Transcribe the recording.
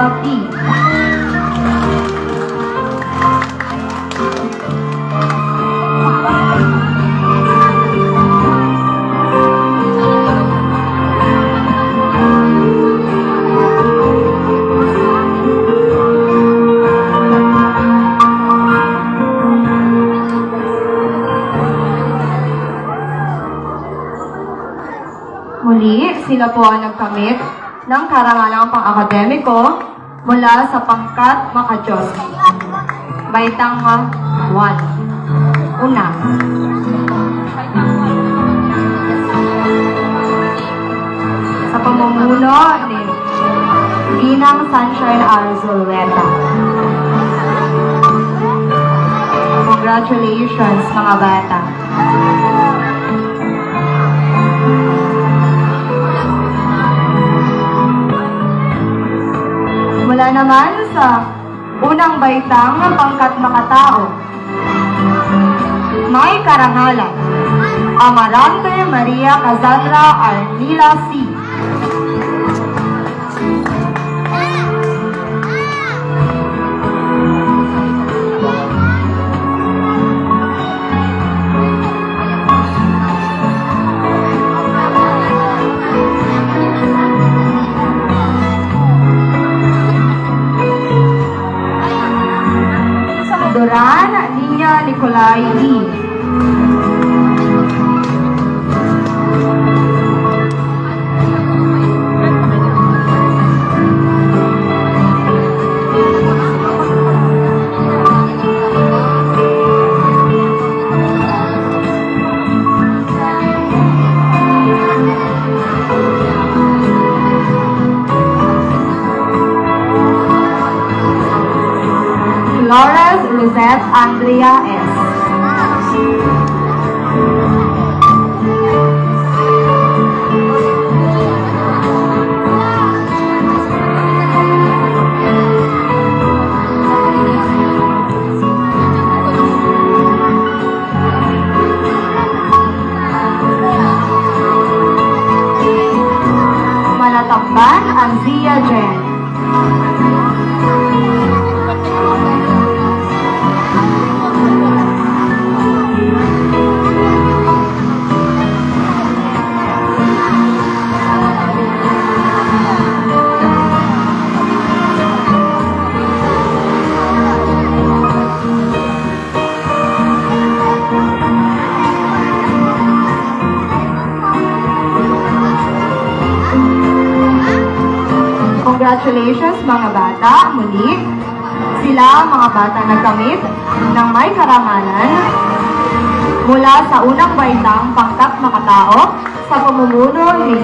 P. Muli, sila po ang nagkamit ng karangalang pang-akademiko mula sa pangkat Makajos. Baitang 1. Una. Sa pamumuno ni Ginang Sunshine Arzuleta. Congratulations, mga bata. Mula naman sa unang baitang ng pangkat makatao, may karangalan, Amarante Maria Casandra Arnila C. Doran Niña Nicolay E. Flores Rosette Andrea S. Malatakban Anzia Jen. Congratulations, mga bata. Muli, sila mga bata nagkamit ng may karangalan mula sa unang baitang pangkat makatao sa pamumuno ni